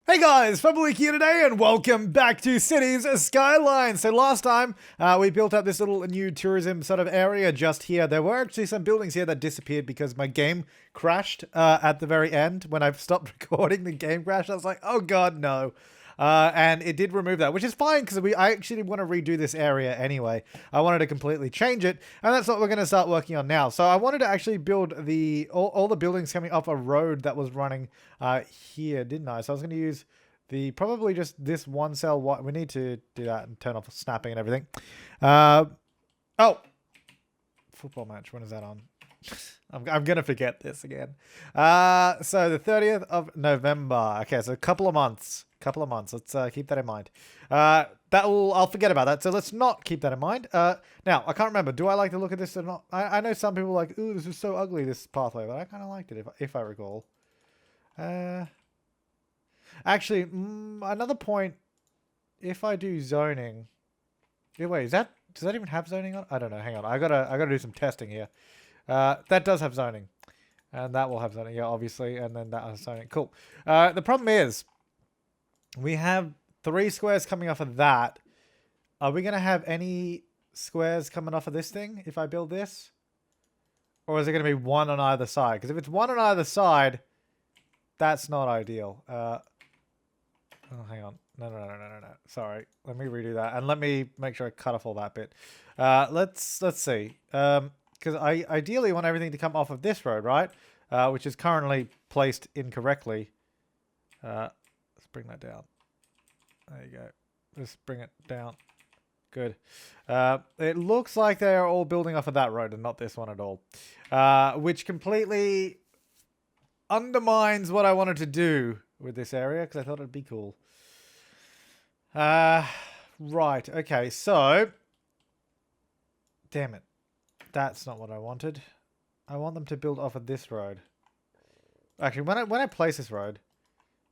Hey guys, Flabaliki here today and welcome back to Cities Skylines. So last time we built up this little new tourism sort of area just here. There were actually some buildings here that disappeared because my game crashed at the very end. When I stopped recording, the game crashed. I was like, oh god, no. And it did remove that, which is fine because I actually want to redo this area anyway. I wanted to completely change it, and that's what we're going to start working on now. So I wanted to actually build all the buildings coming off a road that was running here, didn't I? So I was going to use probably just this one cell. We need to do that and turn off snapping and everything. Oh, football match. When is that on? I'm gonna forget this again. So the 30th of November. Okay, so a couple of months. Let's keep that in mind. I'll forget about that. So let's not keep that in mind. Now I can't remember. Do I like the look of this or not? I know some people are like, ooh, this is so ugly, this pathway, but I kind of liked it if I recall. Actually, another point. If I do zoning, wait, does that even have zoning on? I don't know. Hang on. I gotta do some testing here. That does have zoning, and that will have zoning. Yeah, obviously, and then that has zoning. Cool. The problem is, we have 3 squares coming off of that. Are we gonna have any squares coming off of this thing if I build this, or is it gonna be one on either side? Because if it's one on either side, that's not ideal. Oh, hang on. No. Sorry. Let me redo that. And let me make sure I cut off all that bit. Let's see. Because I ideally want everything to come off of this road, right? Which is currently placed incorrectly. Let's bring that down. There you go. Just bring it down. Good. It looks like they are all building off of that road and not this one at all. Which completely undermines what I wanted to do with this area, because I thought it'd be cool. Right, okay, so damn it. That's not what I wanted. I want them to build off of this road. Actually, when I place this road,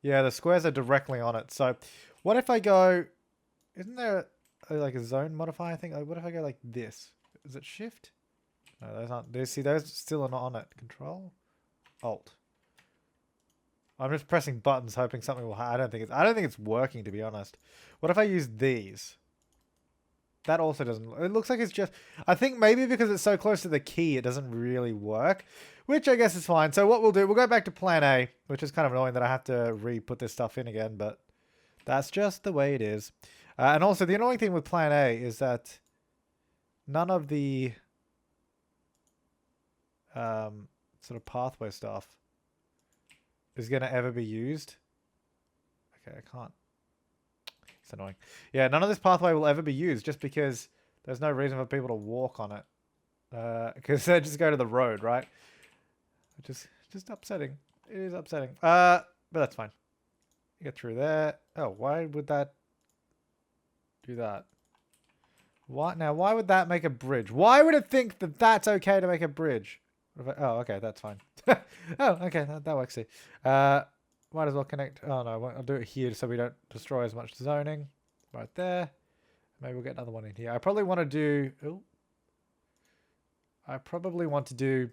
yeah, the squares are directly on it. So what if I go, isn't there like a zone modifier thing? Like, what if I go like this? Is it shift? No, those aren't. See, those still are not on it. Control, Alt. I'm just pressing buttons, hoping something will happen. I don't think it's working, to be honest. What if I use these? That also doesn't. It looks like it's just. I think maybe because it's so close to the key, it doesn't really work, which I guess is fine. So what we'll do, we'll go back to Plan A, which is kind of annoying that I have to re-put this stuff in again, but that's just the way it is. And also, the annoying thing with Plan A is that none of the sort of pathway stuff is going to ever be used. Okay, I can't. It's annoying. Yeah, none of this pathway will ever be used just because there's no reason for people to walk on it. Because they just go to the road, right? Which is just upsetting. It is upsetting. But that's fine. Get through there. Oh, why would that do that? Why would that make a bridge? Why would it think that that's okay to make a bridge? Oh, okay, that's fine. Oh, okay, that works too. Might as well connect. Oh no, I'll do it here so we don't destroy as much zoning. Right there. Maybe we'll get another one in here. I probably want to do. Oh. I probably want to do.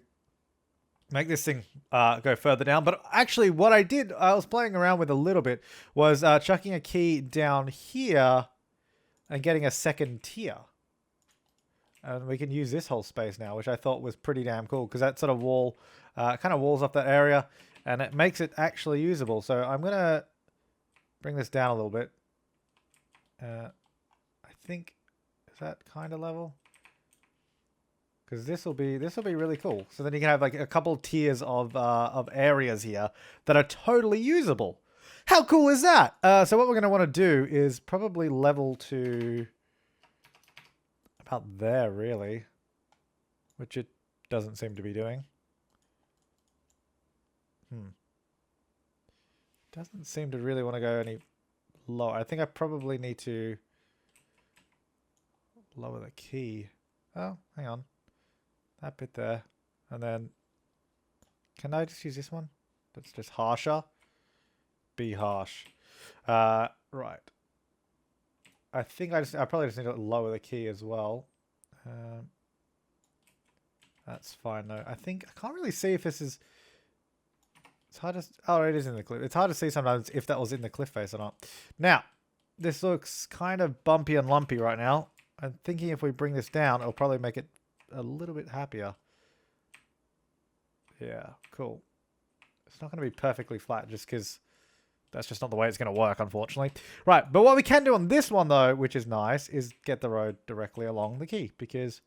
Make this thing go further down. But actually, what I did, I was playing around with a little bit, was chucking a key down here and getting a second tier. And we can use this whole space now, which I thought was pretty damn cool because that sort of wall kind of walls off that area and it makes it actually usable. So I'm going to bring this down a little bit. I think, is that kind of level? Because this will be really cool. So then you can have like a couple tiers of areas here that are totally usable. How cool is that? So what we're going to want to do is probably level to about there, really, which it doesn't seem to be doing. Doesn't seem to really want to go any lower. I think I probably need to lower the key. Oh, hang on. That bit there. And then, can I just use this one? That's just harsher. Be harsh. Right. I think I probably just need to lower the key as well. That's fine though. I can't really see if this is It's hard to... Oh, it is in the cliff. It's hard to see sometimes if that was in the cliff face or not. Now, this looks kind of bumpy and lumpy right now. I'm thinking if we bring this down, it'll probably make it a little bit happier. Yeah, cool. It's not going to be perfectly flat just because that's just not the way it's going to work, unfortunately. Right, but what we can do on this one, though, which is nice, is get the road directly along the key, because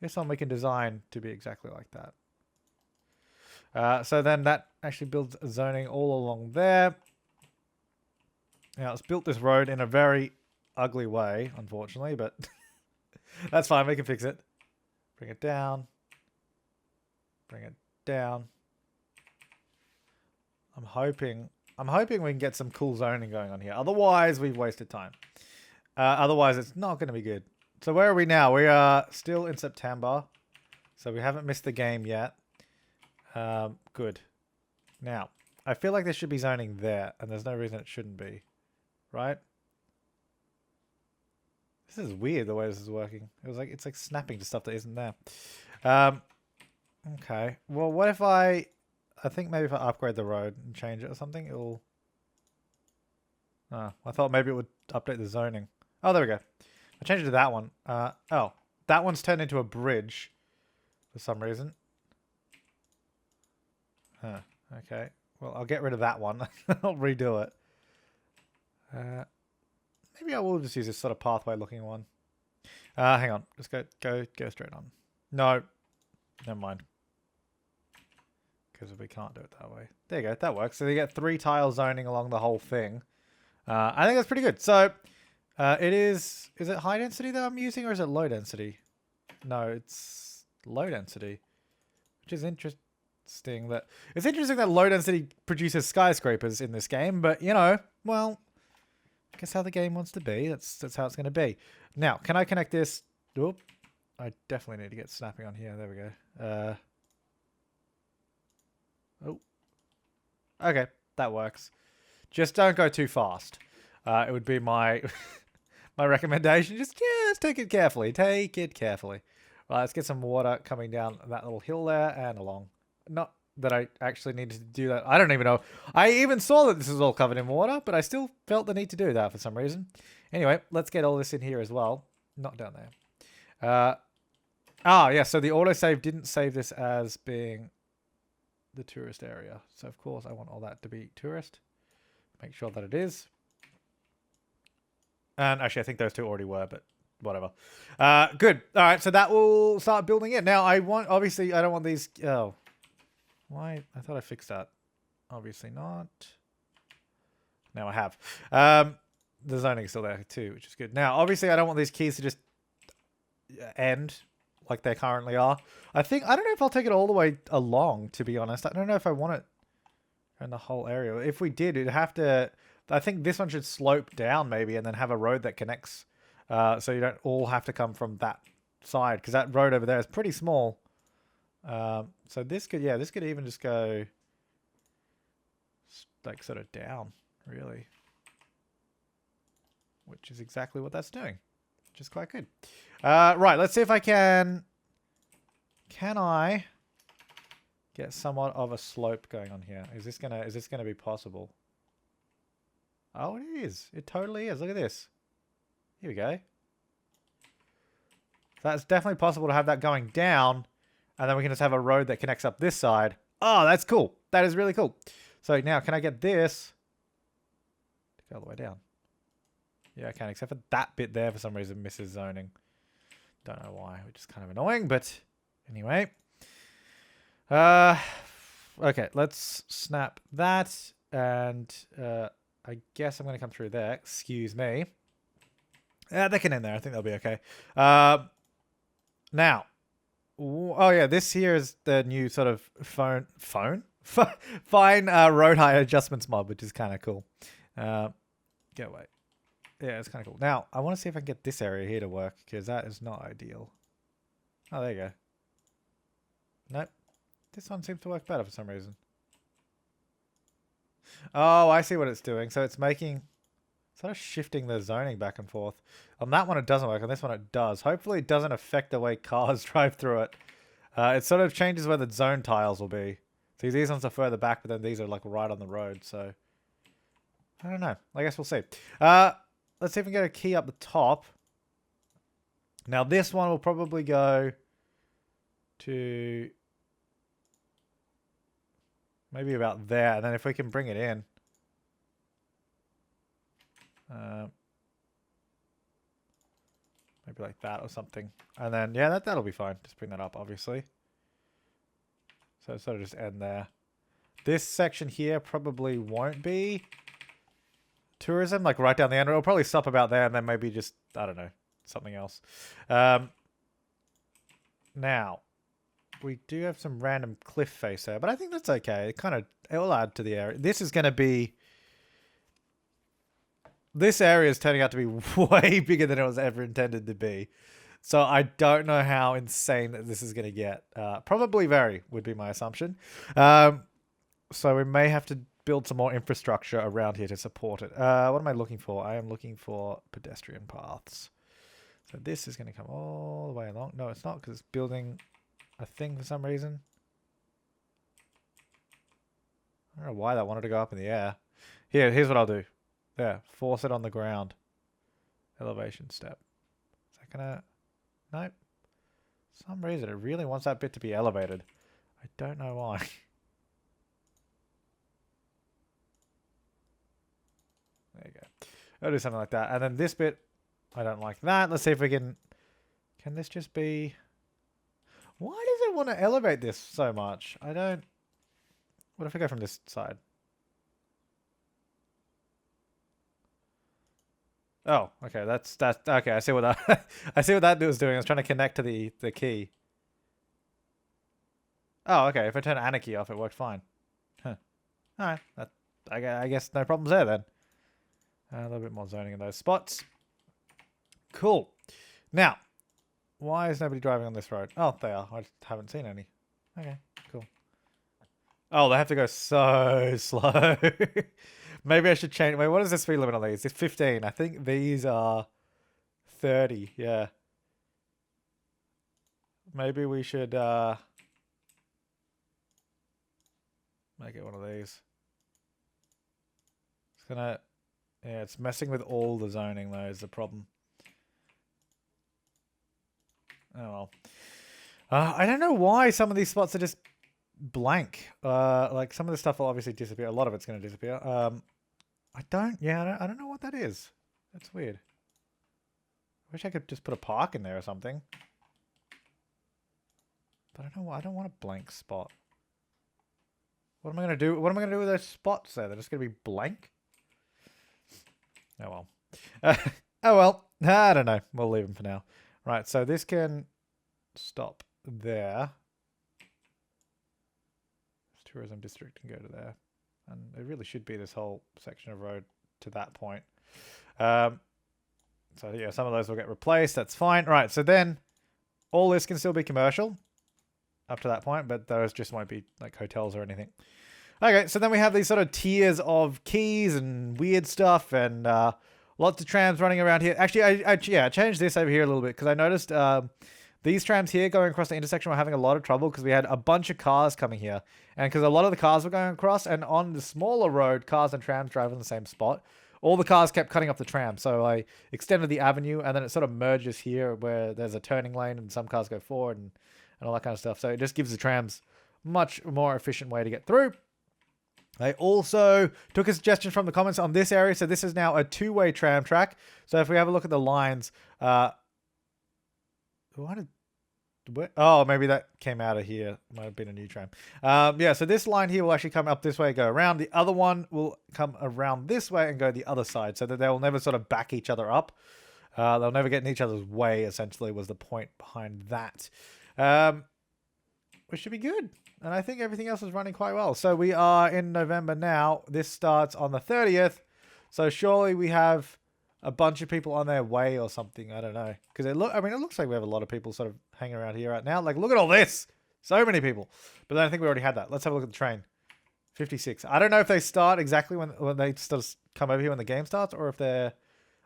this one we can design to be exactly like that. So then that actually builds zoning all along there. Now, it's built this road in a very ugly way, unfortunately, but that's fine. We can fix it. Bring it down. Bring it down. I'm hoping we can get some cool zoning going on here. Otherwise, we've wasted time. Otherwise, it's not going to be good. So where are we now? We are still in September. So we haven't missed the game yet. Good. Now, I feel like there should be zoning there, and there's no reason it shouldn't be. Right? This is weird the way this is working. It's like snapping to stuff that isn't there. Okay. Well, what if I think maybe if I upgrade the road and change it or something, it'll... Oh, I thought maybe it would update the zoning. Oh, there we go. I changed it to that one. Oh, that one's turned into a bridge for some reason. Huh. Okay. Well, I'll get rid of that one. I'll redo it. Maybe I will just use this sort of pathway looking one. Hang on. Just go straight on. No. Never mind. Because we can't do it that way. There you go. That works. So you get 3 tile zoning along the whole thing. I think that's pretty good. So it is it high density that I'm using, or is it low density? No, it's low density, which is interesting. It's interesting that low density produces skyscrapers in this game, but you know, well, I guess how the game wants to be. That's how it's going to be. Now, can I connect this? Oop. I definitely need to get snapping on here. There we go. Oh. Okay, that works. Just don't go too fast. It would be my my recommendation. Just take it carefully. Take it carefully. Right, let's get some water coming down that little hill there and along. Not that I actually needed to do that. I don't even know. I even saw that this was all covered in water, but I still felt the need to do that for some reason. Anyway, let's get all this in here as well. Not down there. Yeah, so the autosave didn't save this as being the tourist area. So, of course, I want all that to be tourist. Make sure that it is. And actually, I think those two already were, but whatever. Good. All right, so that will start building it. Now, obviously, I don't want these... Oh. Why? I thought I fixed that. Obviously not. Now I have. The zoning is still there too, which is good. Now, obviously, I don't want these keys to just end like they currently are. I don't know if I'll take it all the way along, to be honest. I don't know if I want it in the whole area. If we did, it'd have to... I think this one should slope down maybe and then have a road that connects. So you don't all have to come from that side, because that road over there is pretty small. So this could even just go like sort of down, really. Which is exactly what that's doing. Which is quite good. Right, let's see if I can I get somewhat of a slope going on here? Is this gonna be possible? Oh, it is. It totally is. Look at this. Here we go. That's definitely possible to have that going down, and then we can just have a road that connects up this side. Oh, that's cool. That is really cool. So now, can I get this to go all the way down? Yeah, I can, except for that bit there for some reason misses zoning. Don't know why, which is kind of annoying, but anyway. Okay, let's snap that, and I guess I'm going to come through there. Excuse me. They can end there. I think they'll be okay. Now, oh yeah, this here is the new sort of fine road hire adjustments mod, which is kind of cool. Get away. Yeah, it's kind of cool. Now, I want to see if I can get this area here to work, because that is not ideal. Oh, there you go. Nope. This one seems to work better for some reason. Oh, I see what it's doing. So it's making... sort of shifting the zoning back and forth. On that one it doesn't work, on this one it does. Hopefully it doesn't affect the way cars drive through it. It sort of changes where the zone tiles will be. See, these ones are further back, but then these are like right on the road, so I don't know. I guess we'll see. Let's see if we can get a key up the top. Now this one will probably go to maybe about there, and then if we can bring it in. Maybe like that or something. And then, yeah, that'll be fine. Just bring that up, obviously. So sort of just end there. This section here probably won't be tourism, like right down the end. It'll probably stop about there and then maybe just, I don't know, something else. Now, we do have some random cliff face there, but I think that's okay. It'll add to the area. This is going to be... This area is turning out to be way bigger than it was ever intended to be. So I don't know how insane that this is going to get. Probably very, would be my assumption. So we may have to build some more infrastructure around here to support it. What am I looking for? I am looking for pedestrian paths. So this is going to come all the way along. No, it's not, because it's building a thing for some reason. I don't know why that wanted to go up in the air. Here's what I'll do. There, force it on the ground. Elevation step. Is that gonna... Nope. For some reason, it really wants that bit to be elevated. I don't know why. There you go. I'll do something like that. And then this bit, I don't like that. Let's see if we can... Can this just be... Why does it want to elevate this so much? I don't... What if I go from this side? Oh, okay. That's okay. I see what that I see what that was doing. I was trying to connect to the key. Oh, okay. If I turn Anarchy off, it worked fine. Huh. All right. I guess no problems there then. A little bit more zoning in those spots. Cool. Now, why is nobody driving on this road? Oh, they are. I just haven't seen any. Okay. Cool. Oh, they have to go so slow. Maybe I should change. Wait, what is the speed limit on these? It's 15. I think these are 30. Yeah. Maybe we should make it one of these. It's gonna... Yeah, it's messing with all the zoning though is the problem. Oh well. I don't know why some of these spots are just blank. Like some of the stuff will obviously disappear. A lot of it's going to disappear. I don't know what that is. That's weird. I wish I could just put a park in there or something. But I don't know why. I don't want a blank spot. What am I going to do? What am I going to do with those spots there? They're just going to be blank? Oh well. Oh well. I don't know. We'll leave them for now. Right, so this can stop there. This tourism district can go to there. And it really should be this whole section of road to that point. So yeah, some of those will get replaced. That's fine. Right, so then all this can still be commercial up to that point, but those just won't be like hotels or anything. Okay, so then we have these sort of tiers of keys and weird stuff and lots of trams running around here. Actually, I changed this over here a little bit because I noticed these trams here going across the intersection were having a lot of trouble because we had a bunch of cars coming here. And because a lot of the cars were going across, and on the smaller road, cars and trams drive in the same spot. All the cars kept cutting off the tram. So I extended the avenue, and then it sort of merges here where there's a turning lane and some cars go forward and all that kind of stuff. So it just gives the trams much more efficient way to get through. They also took a suggestion from the comments on this area. So this is now a two-way tram track. So if we have a look at the lines... Oh, maybe that came out of here. Might have been a new tram. Yeah, so this line here will actually come up this way and go around. The other one will come around this way and go the other side so that they will never sort of back each other up. They'll never get in each other's way, essentially, was the point behind that. Which should be good. And I think everything else is running quite well. So we are in November now. This starts on the 30th. So surely we have a bunch of people on their way or something. I don't know. Because it looks like we have a lot of people sort of hanging around here right now. Like, look at all this. So many people. But then I think we already had that. Let's have a look at the train. 56. I don't know if they start exactly when they sort of come over here when the game starts, or if they're...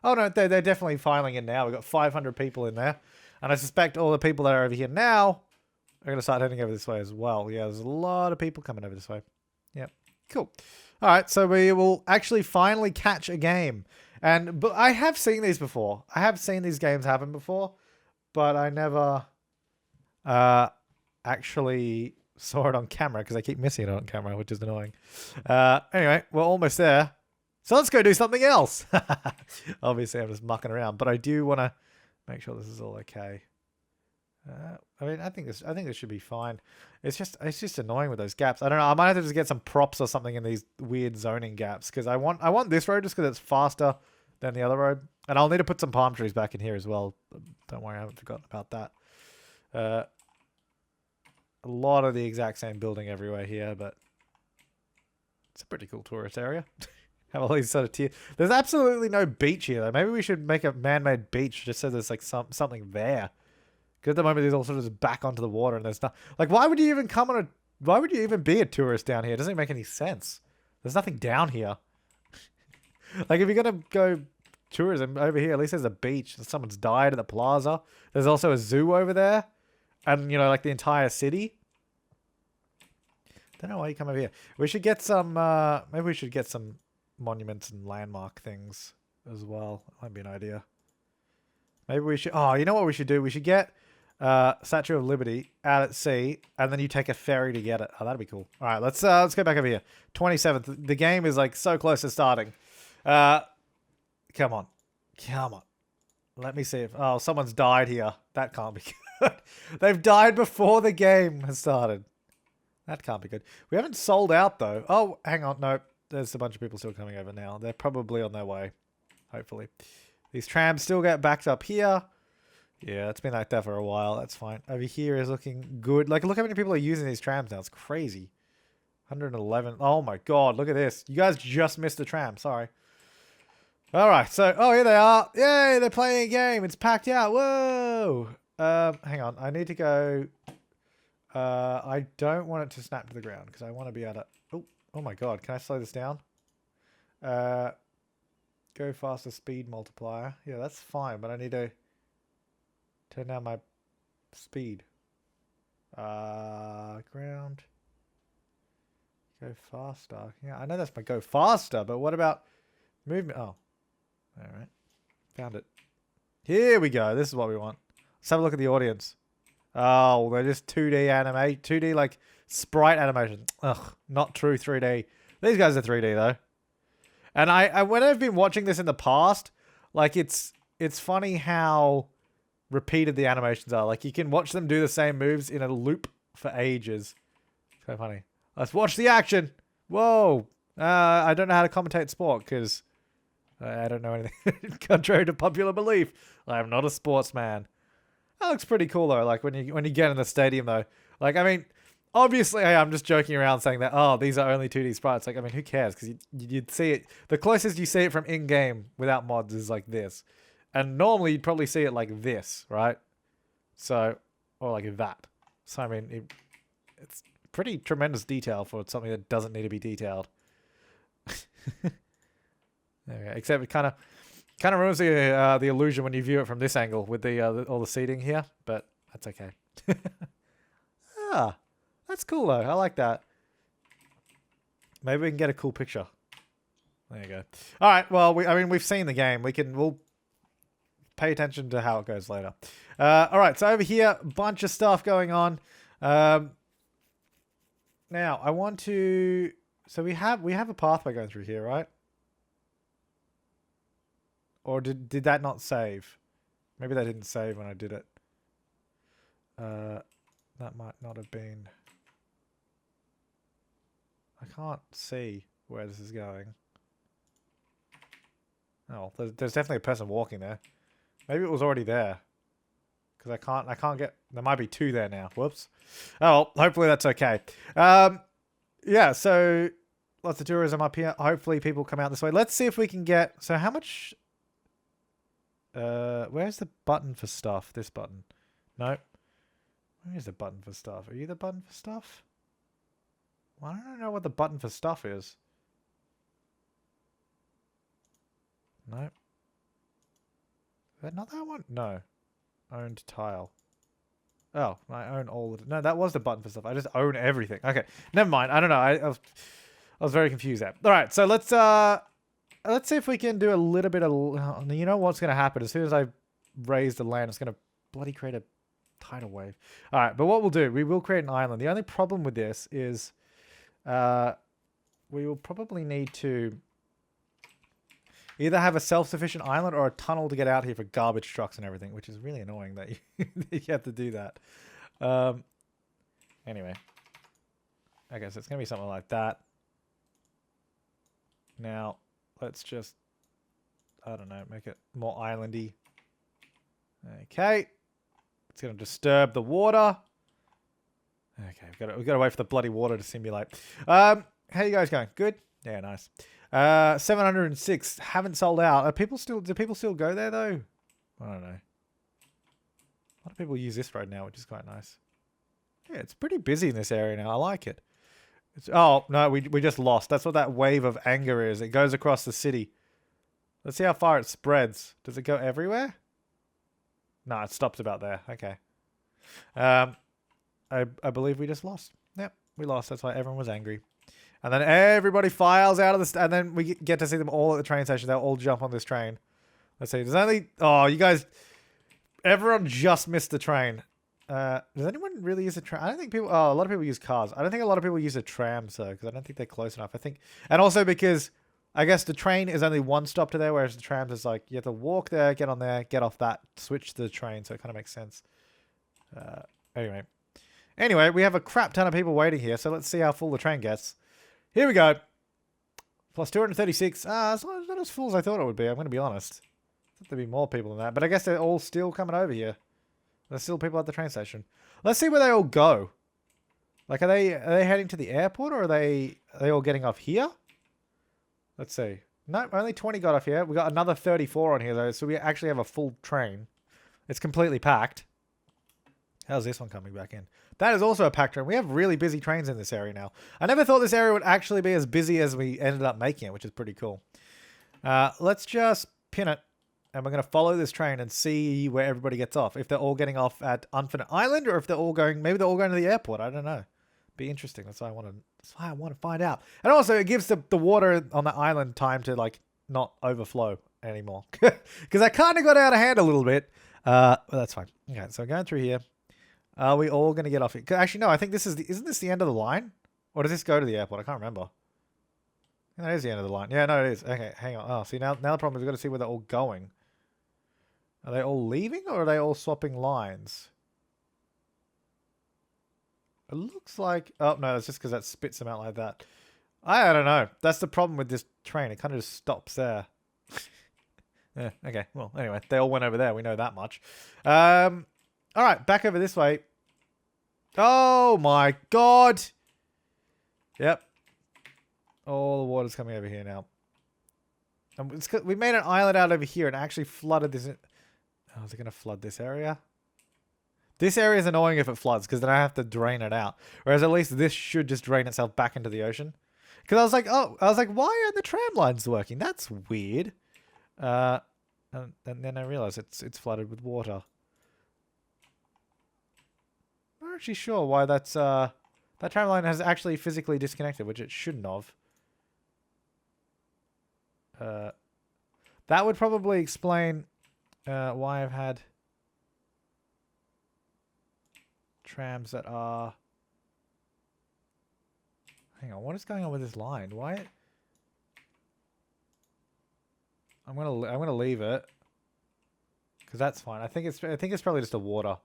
Oh, no, they're definitely filing in now. We've got 500 people in there. And I suspect all the people that are over here now I'm going to start heading over this way as well. Yeah, there's a lot of people coming over this way. Yep. Cool. All right, so we will actually finally catch a game. But I have seen these before. I have seen these games happen before, but I never actually saw it on camera because I keep missing it on camera, which is annoying. Anyway, we're almost there. So let's go do something else. Obviously, I'm just mucking around, but I do want to make sure this is all okay. I mean, I think this should be fine. It's just annoying with those gaps. I don't know. I might have to just get some props or something in these weird zoning gaps because I want this road just because it's faster than the other road, and I'll need to put some palm trees back in here as well. Don't worry, I haven't forgotten about that. A lot of the exact same building everywhere here, but it's a pretty cool tourist area. Have all these sort of tiers. There's absolutely no beach here though. Maybe we should make a man-made beach just so there's like something there. Because at the moment, there's all sort of just back onto the water, and there's not like why would you even come on a? Why would you even be a tourist down here? It doesn't make any sense. There's nothing down here. Like if you're gonna go tourism over here, at least there's a beach. Someone's died at the plaza. There's also a zoo over there, and you know, like the entire city. Don't know why you come over here. We should get some. Maybe we should get some monuments and landmark things as well. That might be an idea. Maybe we should. Oh, you know what we should do? We should get. Statue of Liberty out at sea, and then you take a ferry to get it. Oh, that'd be cool. All right, let's go back over here. 27th. The game is like so close to starting. Come on. Let me see if... Oh, someone's died here. That can't be good. They've died before the game has started. That can't be good. We haven't sold out, though. Oh, hang on. No, there's a bunch of people still coming over now. They're probably on their way, hopefully. These trams still get backed up here. Yeah, it's been like that for a while. That's fine. Over here is looking good. Like, look how many people are using these trams now. It's crazy. 111. Oh, my God. Look at this. You guys just missed the tram. Sorry. All right. So, oh, here they are. Yay, they're playing a game. It's packed out. Whoa. Hang on. I need to go. I don't want it to snap to the ground because I want to be able to... Oh, my God. Can I slow this down? Go faster speed multiplier. Yeah, that's fine, but I need to... turn down my speed. Ground. Go faster. Yeah, I know that's my go faster, but what about movement? Oh. Alright. Found it. Here we go. This is what we want. Let's have a look at the audience. Oh, they're just 2D anime. 2D like sprite animation. Ugh, not true 3D. These guys are 3D though. And I when I've been watching this in the past, like it's funny how repeated the animations are. Like you can watch them do the same moves in a loop for ages. It's kind of funny. Let's watch the action. Whoa. I don't know how to commentate sport because I don't know anything. Contrary to popular belief, I am not a sportsman. That looks pretty cool though. Like when you get in the stadium though. Like I mean, obviously I'm just joking around saying that. Oh, these are only 2D sprites. Like I mean, who cares? Because you'd see it. The closest you see it from in game without mods is like this. And normally you'd probably see it like this, right? So, or like that. So, I mean, it's pretty tremendous detail for something that doesn't need to be detailed. There we go. Except it kind of ruins the illusion when you view it from this angle with the all the seating here, but that's okay. Ah, that's cool though. I like that. Maybe we can get a cool picture. There you go. All right. Well, we've seen the game. We'll pay attention to how it goes later. All right, so over here, bunch of stuff going on. Now, I want to... So we have a pathway going through here, right? Or did that not save? Maybe that didn't save when I did it. That might not have been... I can't see where this is going. Oh, there's definitely a person walking there. Maybe it was already there. Because I can't get... There might be two there now. Whoops. Oh, well, hopefully that's okay. Yeah, so... Lots of tourism up here. Hopefully people come out this way. Let's see if we can get... So how much... where's the button for stuff? This button. No. Where is the button for stuff? Are you the button for stuff? Well, I don't know what the button for stuff is. No. Is that not that one? No. Owned tile. Oh, I own all of it. No, that was the button for stuff. I just own everything. Okay, never mind. I don't know. I was very confused there. All right, so let's see if we can do a little bit of. You know what's gonna happen as soon as I raise the land, it's gonna bloody create a tidal wave. All right, but what we'll do, we will create an island. The only problem with this is, we will probably need to either have a self-sufficient island or a tunnel to get out here for garbage trucks and everything, which is really annoying that you have to do that. Anyway. Okay, so it's going to be something like that. Now, let's just, I don't know, make it more islandy. Okay. It's going to disturb the water. Okay, we've got to wait for the bloody water to simulate. How you guys going? Good? Yeah, nice. 706 haven't sold out. Do people still go there though? I don't know. A lot of people use this road now, which is quite nice. Yeah, it's pretty busy in this area now. I like it. Oh no, we just lost. That's what that wave of anger is. It goes across the city. Let's see how far it spreads. Does it go everywhere? No, it stops about there. Okay. I believe we just lost. Yep, we lost. That's why everyone was angry. And then everybody files out of this, and then we get to see them all at the train station. They'll all jump on this train. Let's see. There's only... Oh, you guys... Everyone just missed the train. Does anyone really use a tram? I don't think people... Oh, a lot of people use cars. I don't think a lot of people use a tram, though, because I don't think they're close enough. I think... And also because I guess the train is only one stop to there, whereas the trams is like, you have to walk there, get on there, get off that, switch the train, so it kind of makes sense. Anyway, we have a crap ton of people waiting here, so let's see how full the train gets. Here we go. Plus 236. It's not as full as I thought it would be, I'm going to be honest. I thought there'd be more people than that, but I guess they're all still coming over here. There's still people at the train station. Let's see where they all go. Like, are they heading to the airport, or are they all getting off here? Let's see. No, only 20 got off here. We got another 34 on here, though, so we actually have a full train. It's completely packed. How's this one coming back in? That is also a packed train. We have really busy trains in this area now. I never thought this area would actually be as busy as we ended up making it, which is pretty cool. Let's just pin it, and we're going to follow this train and see where everybody gets off. If they're all getting off at Infinite Island, or if they're all going... Maybe they're all going to the airport. I don't know. Be interesting. That's why I want to find out. And also, it gives the water on the island time to, like, not overflow anymore. Because I kind of got out of hand a little bit. But that's fine. Okay, so going through here. Are we all going to get off it? Actually, no, I think this is isn't this the end of the line? Or does this go to the airport? I can't remember. That is the end of the line. Yeah, no, it is. Okay, hang on. Oh, see, now the problem is we've got to see where they're all going. Are they all leaving, or are they all swapping lines? It looks like... Oh, no, it's just because that spits them out like that. I don't know. That's the problem with this train. It kind of just stops there. Yeah, okay. Well, anyway, they all went over there. We know that much. All right, back over this way. Oh my god. Yep. All the water's coming over here now. And we made an island out over here and actually flooded this. Oh, is it going to flood this area? This area is annoying if it floods, because then I have to drain it out. Whereas at least this should just drain itself back into the ocean. Because I was like, why aren't the tram lines working? That's weird. And then I realized it's flooded with water. I'm not actually sure why that's that tram line has actually physically disconnected, which it shouldn't have. That would probably explain why I've had trams that are... Hang on, what is going on with this line? Why? I'm gonna leave it, because that's fine. I think it's probably just the water,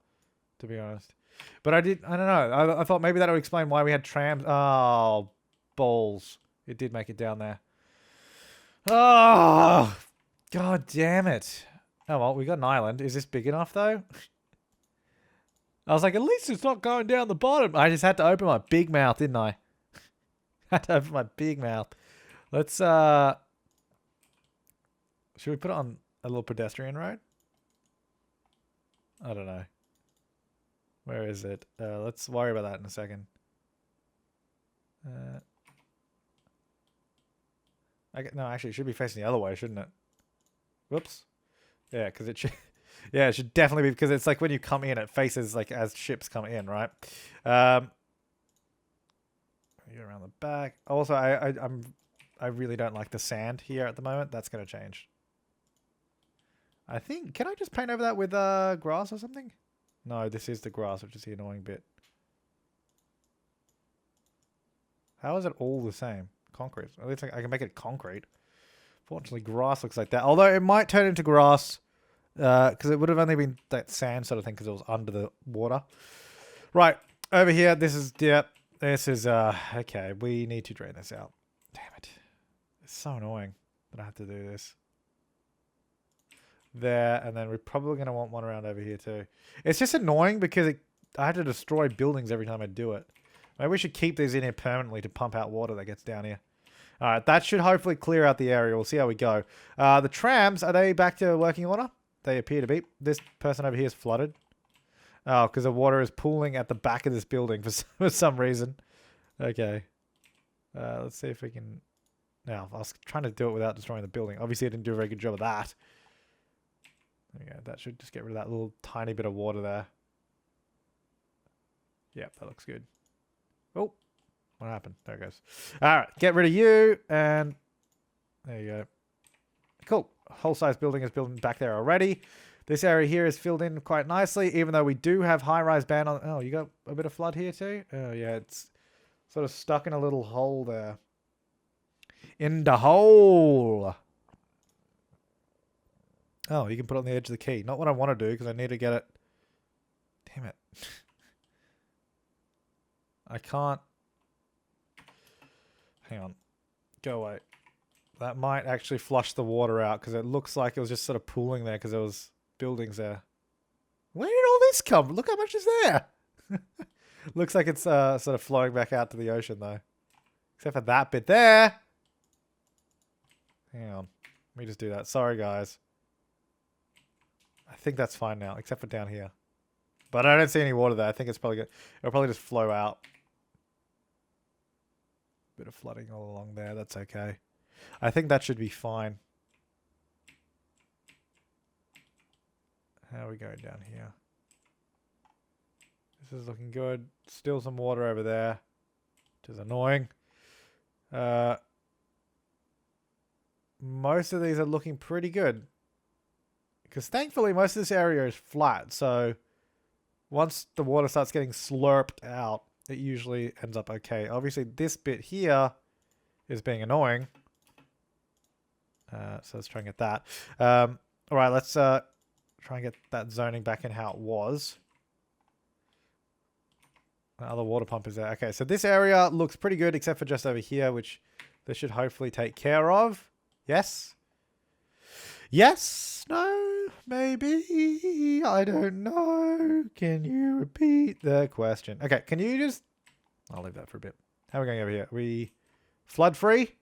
to be honest. But I don't know. I thought maybe that would explain why we had trams. Oh, balls! It did make it down there. Oh, god damn it! Oh well, we got an island. Is this big enough though? I was like, at least it's not going down the bottom. I just had to open my big mouth, didn't I? Had to open my big mouth. Let's should we put it on a little pedestrian road? I don't know. Where is it? Let's worry about that in a second. No, actually, it should be facing the other way, shouldn't it? Whoops. Yeah, because it should. Yeah, it should definitely be, because it's like when you come in, it faces like as ships come in, right? Um, you around the back. Also, I really don't like the sand here at the moment. That's gonna change. I think. Can I just paint over that with grass or something? No, this is the grass, which is the annoying bit. How is it all the same? Concrete. At least I can make it concrete. Fortunately, grass looks like that. Although it might turn into grass. Because it would have only been that sand sort of thing because it was under the water. Right, over here, this is, okay, we need to drain this out. Damn it. It's so annoying that I have to do this. There, and then we're probably going to want one around over here too. It's just annoying because I have to destroy buildings every time I do it. Maybe we should keep these in here permanently to pump out water that gets down here. Alright, that should hopefully clear out the area. We'll see how we go. The trams, are they back to working order? They appear to be. This person over here is flooded. Oh, because the water is pooling at the back of this building for some reason. Okay. Let's see if we can... Now, I was trying to do it without destroying the building. Obviously, I didn't do a very good job of that. There we go. That should just get rid of that little tiny bit of water there. Yep, that looks good. Oh, what happened? There it goes. Alright, get rid of you, and... There you go. Cool. Whole size building is building back there already. This area here is filled in quite nicely, even though we do have high-rise ban on... Oh, you got a bit of flood here too? Oh, yeah, it's sort of stuck in a little hole there. In the hole! Oh, you can put it on the edge of the key. Not what I want to do, because I need to get it... Damn it. I can't... Hang on. Go away. That might actually flush the water out, because it looks like it was just sort of pooling there because there was buildings there. Where did all this come from? Look how much is there. Looks like it's sort of flowing back out to the ocean, though. Except for that bit there. Hang on. Let me just do that. Sorry, guys. I think that's fine now, except for down here. But I don't see any water there. I think it's probably good. It'll probably just flow out. Bit of flooding all along there. That's okay. I think that should be fine. How are we going down here? This is looking good. Still some water over there, which is annoying. Most of these are looking pretty good. Because thankfully most of this area is flat, so once the water starts getting slurped out, it usually ends up okay. Obviously this bit here is being annoying. So let's try and get that. Alright, let's try and get that zoning back in how it was. Another water pump is there. Okay, so this area looks pretty good except for just over here, which this should hopefully take care of. Yes? Yes? No? Maybe? I don't know. Can you repeat the question? Okay, can you just... I'll leave that for a bit. How are we going over here? Are we flood free?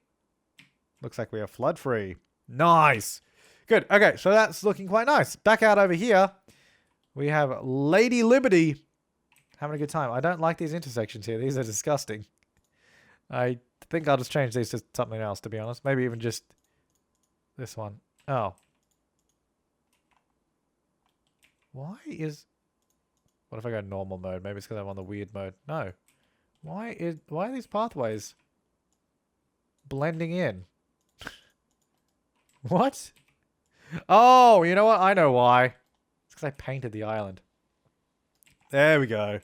Looks like we are flood free. Nice. Good. Okay, so that's looking quite nice. Back out over here, we have Lady Liberty having a good time. I don't like these intersections here. These are disgusting. I think I'll just change these to something else, to be honest. Maybe even just this one. Oh. Why is... What if I go normal mode? Maybe it's because I'm on the weird mode. No. Why are these pathways blending in? What? Oh, you know what? I know why. It's because I painted the island. There we go.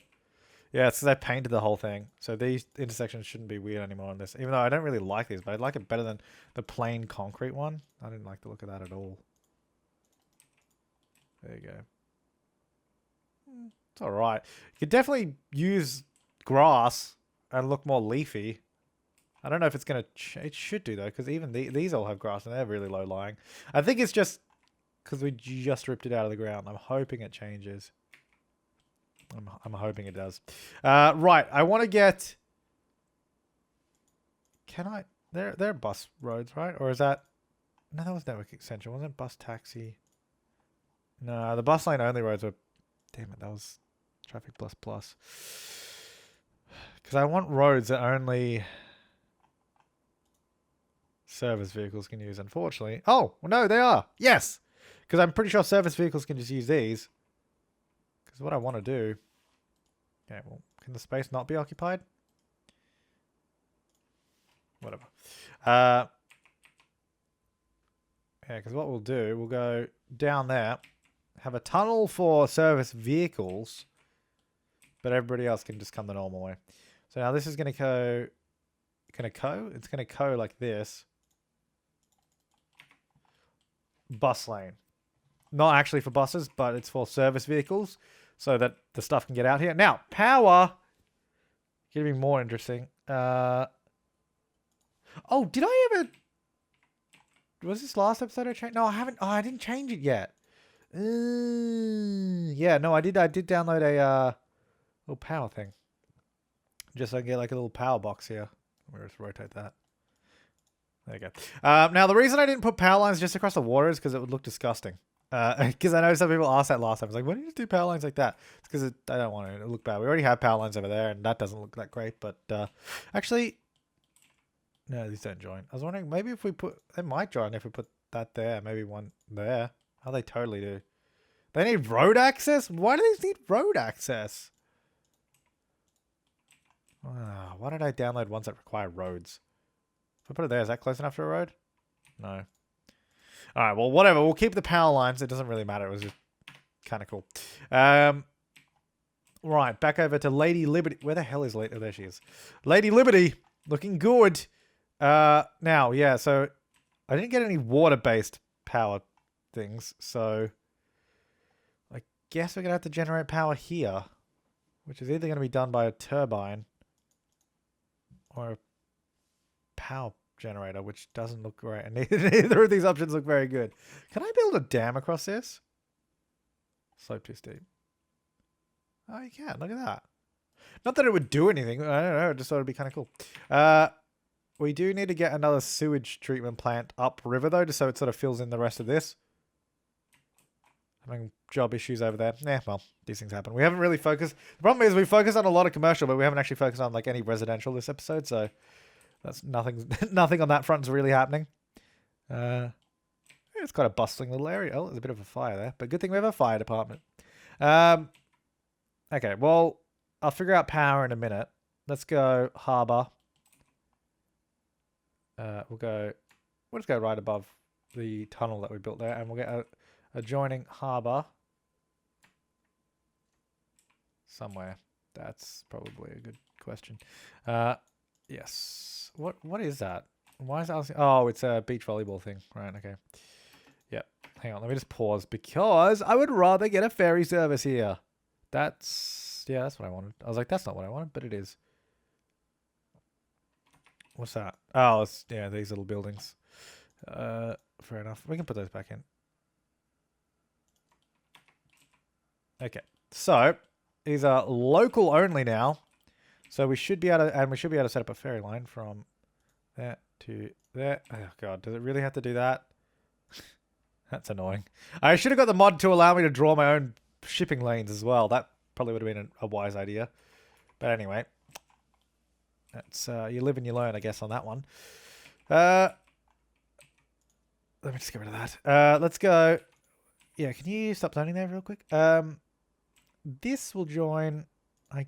Yeah, it's because I painted the whole thing. So these intersections shouldn't be weird anymore on this. Even though I don't really like these, but I like it better than the plain concrete one. I didn't like the look of that at all. There you go. It's alright. You could definitely use grass and look more leafy. I don't know if it's going to... It should do, though, because even these all have grass, and they're really low-lying. I think it's just because we just ripped it out of the ground. I'm hoping it changes. I'm hoping it does. Right, I want to get... Can I... There are bus roads, right? Or is that... No, that was network extension. Wasn't it bus taxi? No, the bus lane only roads were... Damn it, that was traffic plus plus. Because I want roads that only... service vehicles can use, unfortunately. Oh, no, they are. Yes! Because I'm pretty sure service vehicles can just use these. Because what I want to do... Okay, well, can the space not be occupied? Whatever. Yeah, because what we'll do, we'll go down there, have a tunnel for service vehicles, but everybody else can just come the normal way. So now this is going to go... It's going to go like this. Bus lane. Not actually for buses, but it's for service vehicles so that the stuff can get out here. Now, power. Gonna be more interesting. Oh, did I ever... Was this last episode I changed? No, I haven't. Oh, I didn't change it yet. Yeah, no, I did download a little power thing. Just so I can get like a little power box here. Let me just rotate that. There you go. Now, the reason I didn't put power lines just across the water is because it would look disgusting. Because I know some people asked that last time. I was like, why don't you just do power lines like that? It's because I don't want it to look bad. We already have power lines over there, and that doesn't look that great. But actually, no, these don't join. I was wondering, maybe if we put... They might join if we put that there. Maybe one there. Oh, they totally do. They need road access? Why do these need road access? Why did I download ones that require roads? If I put it there, is that close enough to a road? No. Alright, well, whatever. We'll keep the power lines. It doesn't really matter. It was just kind of cool. Right, back over to Lady Liberty. Where the hell is Lady? Oh, there she is. Lady Liberty. Looking good. Now, yeah, so I didn't get any water-based power things, so I guess we're going to have to generate power here, which is either going to be done by a turbine or a power generator, which doesn't look great. And neither of these options look very good. Can I build a dam across this? Slope too steep. Oh, you can. Look at that. Not that it would do anything. I don't know. I just thought it'd be kind of cool. We do need to get another sewage treatment plant upriver, though, just so it sort of fills in the rest of this. Having job issues over there. Well, these things happen. We haven't really focused. The problem is we focus on a lot of commercial, but we haven't actually focused on like any residential this episode, so that's nothing. Nothing on that front is really happening. It's quite a bustling little area. Oh, there's a bit of a fire there, but good thing we have a fire department. Okay, well, I'll figure out power in a minute. Let's go harbour. We'll just go right above the tunnel that we built there, and we'll get a adjoining harbour somewhere. That's probably a good question. Yes. What is that? Why is that? Oh, it's a beach volleyball thing. Right, okay. Yep. Hang on, let me just pause because I would rather get a ferry service here. That's what I wanted. I was like, that's not what I wanted, but it is. What's that? Oh, it's, yeah, these little buildings. Fair enough. We can put those back in. Okay. So, these are local only now. So we should be able to, and we should be able to set up a ferry line from there to there. Oh god, does it really have to do that? That's annoying. I should have got the mod to allow me to draw my own shipping lanes as well. That probably would have been a wise idea. But anyway. That's you live and you learn, I guess, on that one. Let me just get rid of that. Let's go. Yeah, can you stop zoning there real quick? This will join, I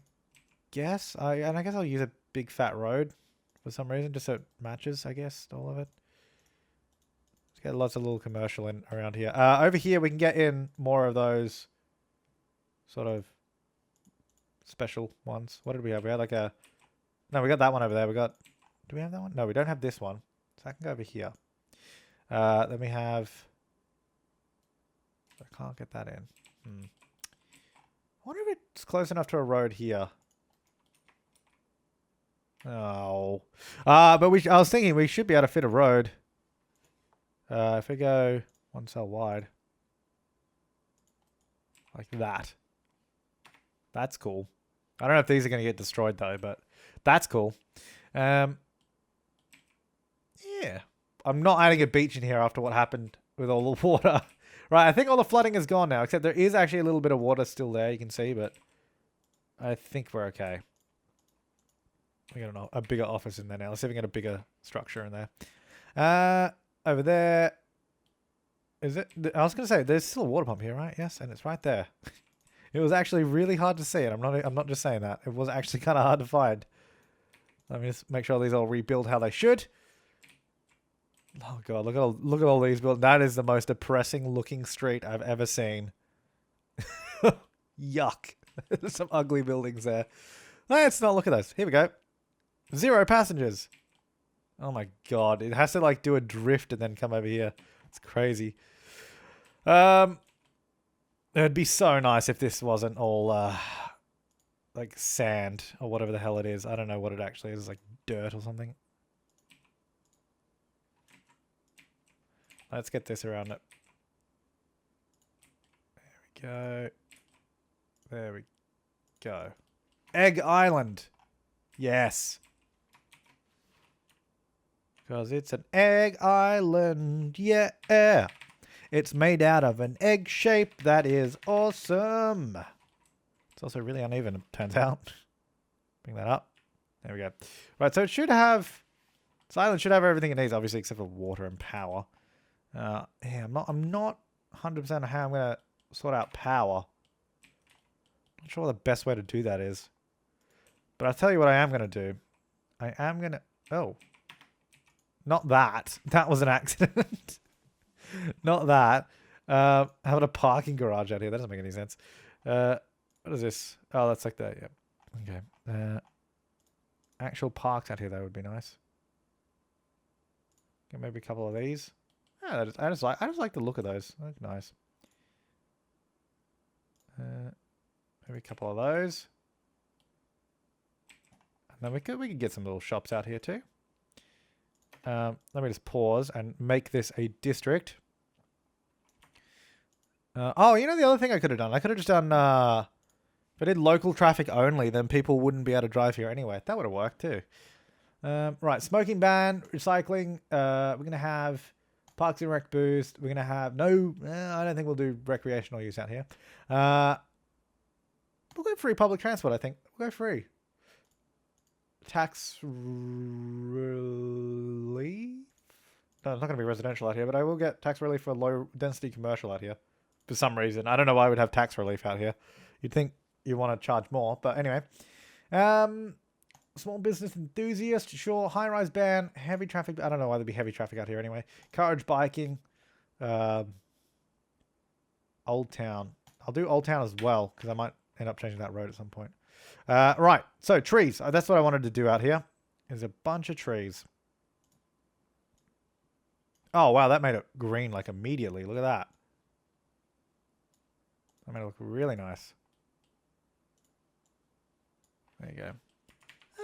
guess. And I guess I'll use a big fat road for some reason, just so it matches, I guess, all of it. Let's get lots of little commercial in around here. Over here, we can get in more of those sort of special ones. What did we have? We had like a... No, we got that one over there. We got... Do we have that one? No, we don't have this one. So I can go over here. Then we have... I can't get that in. I wonder if it's close enough to a road here. Oh. But I was thinking we should be able to fit a road. If we go one cell wide. Like that. That's cool. I don't know if these are going to get destroyed though, but that's cool. Yeah. I'm not adding a beach in here after what happened with all the water. Right, I think all the flooding is gone now, except there is actually a little bit of water still there, you can see, but I think we're okay. We got a bigger office in there now. Let's see if we can get a bigger structure in there. Over there. Is it? I was going to say, there's still a water pump here, right? Yes, and it's right there. It was actually really hard to see it. I'm not just saying that. It was actually kind of hard to find. Let me just make sure these all rebuild how they should. Oh god, look at all these buildings. That is the most depressing looking street I've ever seen. Yuck. There's some ugly buildings there. Let's not look at those. Here we go. 0 passengers. Oh my god. It has to like do a drift and then come over here. It's crazy. It'd be so nice if this wasn't all like sand or whatever the hell it is. I don't know what it actually is. It's like dirt or something. Let's get this around it. There we go. There we go. Egg Island. Yes. Because it's an egg island. Yeah. It's made out of an egg shape. That is awesome. It's also really uneven, it turns out. Bring that up. There we go. Right, so it should have... This island should have everything it needs, obviously, except for water and power. Yeah, I'm not 100% on how I'm going to sort out power. Not sure what the best way to do that is. But I'll tell you what I am going to do. I am going to... Oh. Not that. That was an accident. Not that. Having a parking garage out here. That doesn't make any sense. What is this? Oh, that's like that. Yeah. Okay. Actual parks out here, that would be nice. Get maybe a couple of these. Yeah, I just like the look of those. They look nice. Maybe a couple of those. And then we could get some little shops out here too. Let me just pause and make this a district. Oh, you know the other thing I could have done? I could have just done... if I did local traffic only, then people wouldn't be able to drive here anyway. That would have worked too. Right, smoking ban, recycling. We're going to have Parks and Rec boost. We're going to have... No, I don't think we'll do recreational use out here. We'll go free public transport, I think. We'll go free. Tax relief? No, it's not going to be residential out here, but I will get tax relief for low density commercial out here. For some reason. I don't know why I would have tax relief out here. You'd think you want to charge more, but anyway. Small business enthusiast, sure. High-rise ban, heavy traffic. I don't know why there'd be heavy traffic out here anyway. Courage biking. Old Town. I'll do Old Town as well, because I might end up changing that road at some point. Right, so trees. That's what I wanted to do out here. There's a bunch of trees. Oh, wow, that made it green like immediately. Look at that. That made it look really nice. There you go.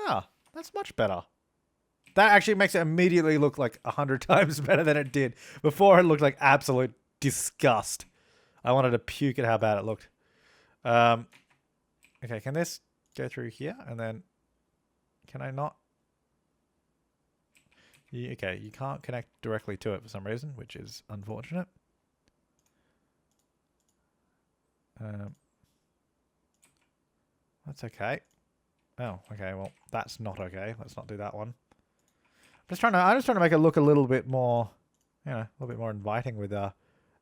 Ah, that's much better. That actually makes it immediately look like 100 times better than it did. Before it looked like absolute disgust. I wanted to puke at how bad it looked. Okay, can this go through here? And then, can I not? Okay, you can't connect directly to it for some reason, which is unfortunate. That's okay. Oh, okay. Well, that's not okay. Let's not do that one. I'm just trying to make it look a little bit more, you know, a little bit more inviting with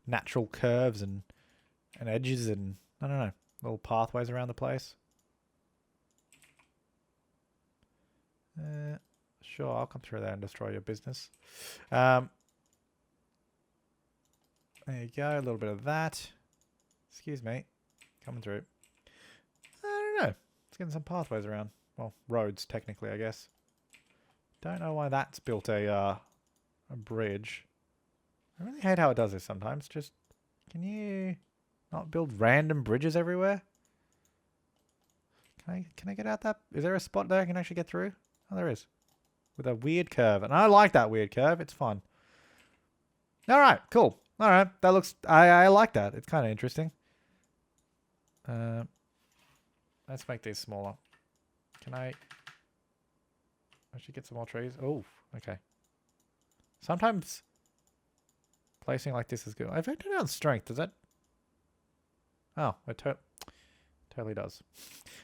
natural curves and edges and I don't know, little pathways around the place. Sure, I'll come through there and destroy your business. There you go. A little bit of that. Excuse me. Coming through. I don't know. It's getting some pathways around. Well, roads, technically, I guess. Don't know why that's built a bridge. I really hate how it does this sometimes. Just, can you not build random bridges everywhere? Can I get out that? Is there a spot there I can actually get through? Oh, there is. With a weird curve. And I like that weird curve. It's fun. Alright, cool. Alright, that looks... I like that. It's kind of interesting. Let's make these smaller. Can I should get some more trees? Oh, okay. Sometimes placing like this is good. If I turn down strength, does that... Oh, it totally does.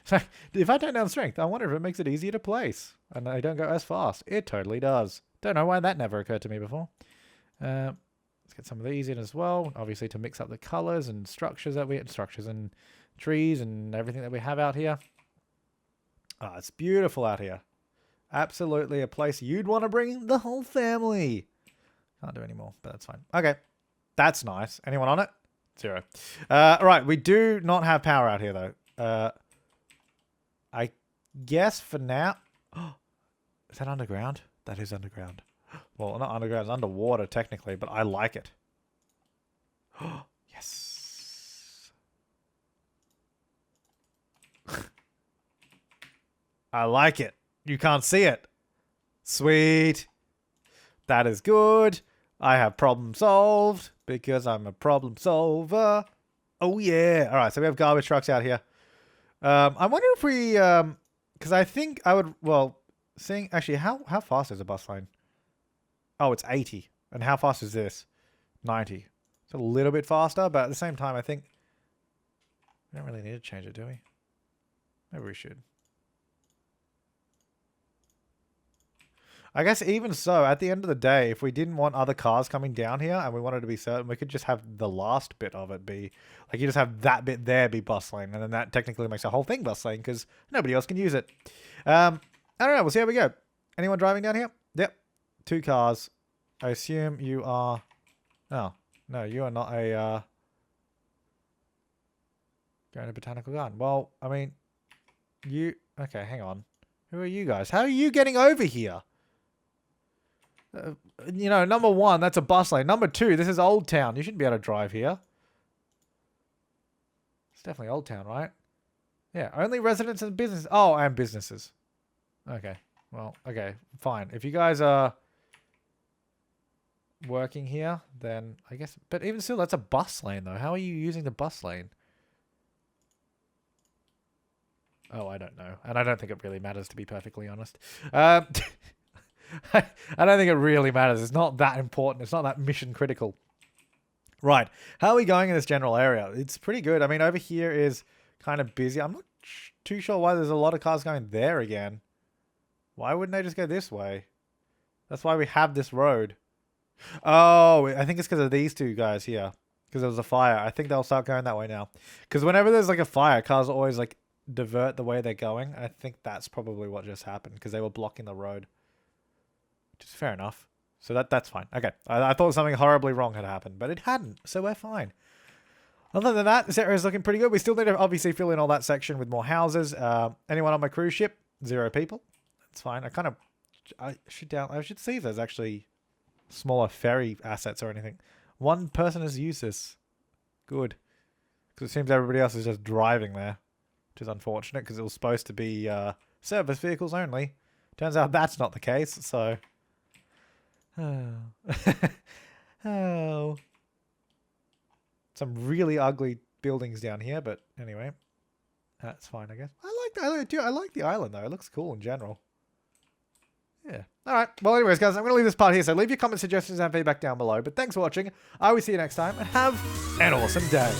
So, if I turn down strength, I wonder if it makes it easier to place. And I don't go as fast. It totally does. Don't know why that never occurred to me before. Let's get some of these in as well. Obviously to mix up the colors and structures and trees and everything that we have out here. Oh, it's beautiful out here. Absolutely a place you'd want to bring the whole family. Can't do any more, but that's fine. Okay. That's nice. Anyone on it? 0. Right. We do not have power out here, though. I guess for now... Is that underground? That is underground. Well, not underground. It's underwater, technically, but I like it. Yes. I like it. You can't see it. Sweet. That is good. I have problem solved because I'm a problem solver. Oh, yeah. All right, so we have garbage trucks out here. I wonder if we... because I think I would... Well, seeing... Actually, how fast is a bus lane? Oh, it's 80. And how fast is this? 90. It's a little bit faster, but at the same time, I think... We don't really need to change it, do we? Maybe we should. I guess even so, at the end of the day, if we didn't want other cars coming down here and we wanted to be certain, we could just have the last bit of it be... Like, you just have that bit there be bus lane, and then that technically makes the whole thing bus lane, because nobody else can use it. I don't know, we'll see how we go. Anyone driving down here? Yep. 2 cars. I assume you are... Oh, no, you are not a... Going to Botanical Garden. Well, I mean, you... Okay, hang on. Who are you guys? How are you getting over here? You know, number 1, that's a bus lane. Number 2, this is Old Town. You shouldn't be able to drive here. It's definitely Old Town, right? Yeah, only residents and businesses. Oh, and businesses. Okay. Well, okay, fine. If you guys are working here, then I guess... But even still, that's a bus lane, though. How are you using the bus lane? Oh, I don't know. And I don't think it really matters, to be perfectly honest. I don't think it really matters. It's not that important. It's not that mission critical. Right. How are we going in this general area? It's pretty good. I mean, over here is kind of busy. I'm not too sure why there's a lot of cars going there again. Why wouldn't they just go this way? That's why we have this road. Oh, I think it's because of these 2 guys here. Because there was a fire. I think they'll start going that way now. Because whenever there's like a fire, cars always like divert the way they're going. I think that's probably what just happened. Because they were blocking the road. Which is fair enough. So that's fine. Okay. I thought something horribly wrong had happened. But it hadn't. So we're fine. Other than that, this area is looking pretty good. We still need to obviously fill in all that section with more houses. Anyone on my cruise ship? 0 people. That's fine. I should see if there's actually smaller ferry assets or anything. 1 person has used this. Good. Because it seems everybody else is just driving there. Which is unfortunate because it was supposed to be service vehicles only. Turns out that's not the case, so... Oh. Some really ugly buildings down here, but anyway. That's fine, I guess. I like the island, though. It looks cool in general. Yeah. Alright. Well, anyways, guys, I'm going to leave this part here. So leave your comments, suggestions, and feedback down below. But thanks for watching. I will see you next time. And have an awesome day.